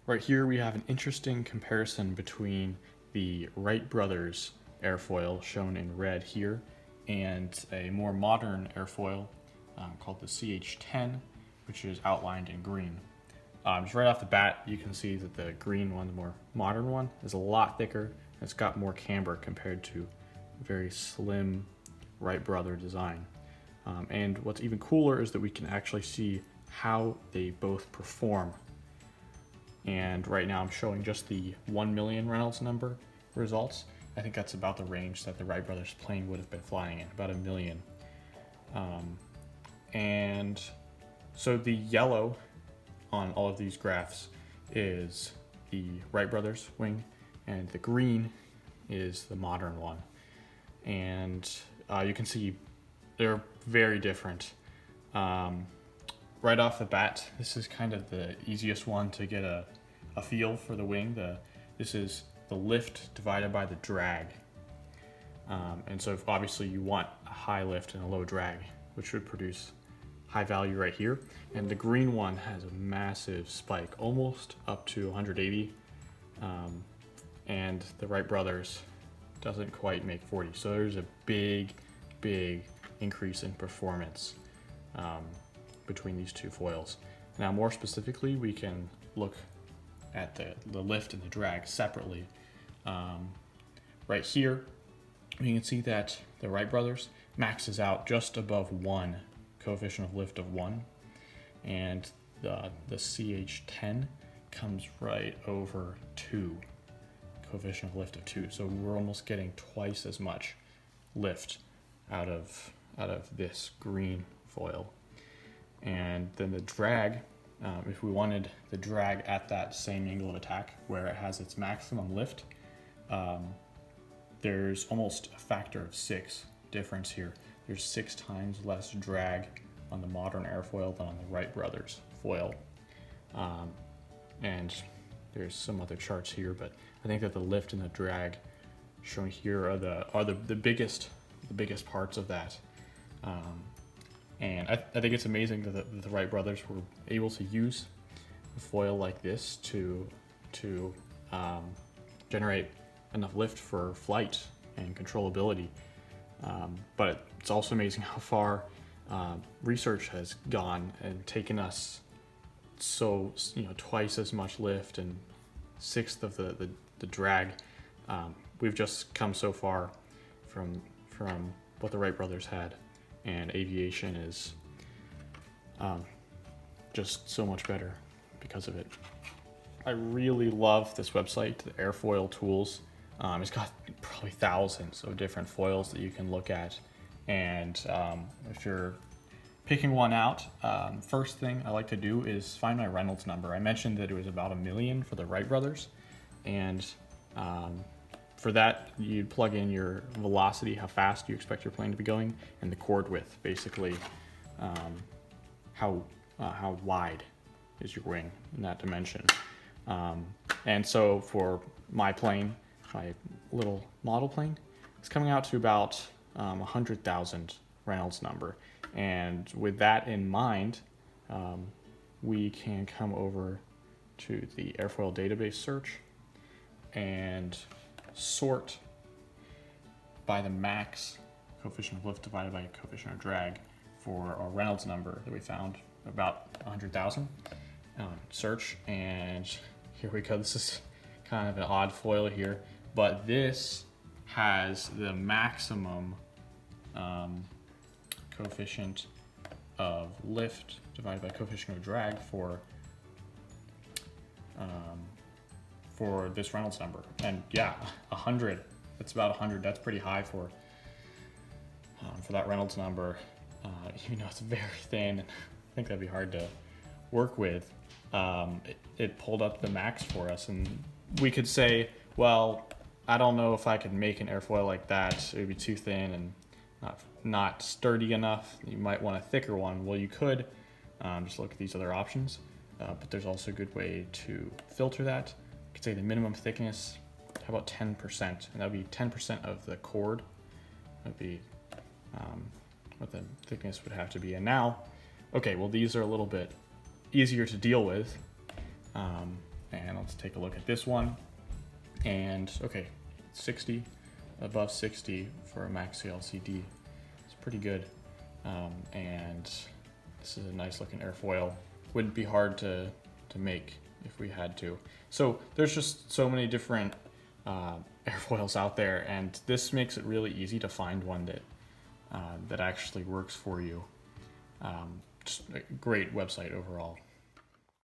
Right here we have an interesting comparison between the Wright brothers airfoil shown in red here and a more modern airfoil called the CH-10, which is outlined in green. Just right off the bat, you can see that the green one, the more modern one, is a lot thicker and it's got more camber compared to a very slim Wright brother design. And what's even cooler is that we can actually see how they both perform. And right now I'm showing just the 1 million Reynolds number results. I think that's about the range that the Wright brothers plane would have been flying in, about 1 million. And so the yellow on all of these graphs is the Wright brothers wing, and the green is the modern one. And you can see they're very different. Right off the bat, this is kind of the easiest one to get a feel for the wing. This is the lift divided by the drag. And so if obviously you want a high lift and a low drag, which would produce high value right here. And the green one has a massive spike, almost up to 180. And the Wright brothers doesn't quite make 40. So there's a big increase in performance between these two foils. Now more specifically, we can look at the lift and the drag separately. Right here, you can see that the Wright brothers maxes out just above 1, coefficient of lift of 1, and the CH-10 comes right over 2, coefficient of lift of 2. So we're almost getting twice as much lift out of this green foil. And then the drag, if we wanted the drag at that same angle of attack where it has its maximum lift, there's almost a factor of 6 difference here. There's 6 times less drag on the modern airfoil than on the Wright brothers foil. And there's some other charts here, but I think that the lift and the drag shown here are the biggest parts of that. And I think it's amazing that the Wright brothers were able to use a foil like this to generate enough lift for flight and controllability. But it's also amazing how far research has gone and taken us twice as much lift and 1/6 of the drag. We've just come so far from what the Wright brothers had, and aviation is just so much better because of it. I really love this website, the Airfoil Tools. It's got probably thousands of different foils that you can look at, and if you're picking one out, first thing I like to do is find my Reynolds number. I mentioned that it was about 1 million for the Wright brothers, and for that you'd plug in your velocity, how fast you expect your plane to be going, and the chord width, basically how wide is your wing in that dimension. And so for my plane, my little model plane, it's coming out to about 100,000 Reynolds number. And with that in mind, we can come over to the airfoil database search and sort by the max coefficient of lift divided by coefficient of drag for our Reynolds number that we found, about 100,000. Search, and here we go. This is kind of an odd foil here, but this has the maximum coefficient of lift divided by coefficient of drag for this Reynolds number. And yeah, 100. That's about 100. That's pretty high for that Reynolds number. Even though it's very thin, I think that'd be hard to work with. It pulled up the max for us, and we could say, well, I don't know if I could make an airfoil like that. It would be too thin and not sturdy enough. You might want a thicker one. Well, you could just look at these other options, but there's also a good way to filter that. You could say the minimum thickness, how about 10%? And that would be 10% of the chord. That would be what the thickness would have to be. And now, okay, well, these are a little bit easier to deal with. And let's take a look at this one. And okay, 60, above 60 for a maxi LCD. It's pretty good. And this is a nice looking airfoil. Wouldn't be hard to make if we had to. So there's just so many different airfoils out there, and this makes it really easy to find one that actually works for you. Just a great website overall.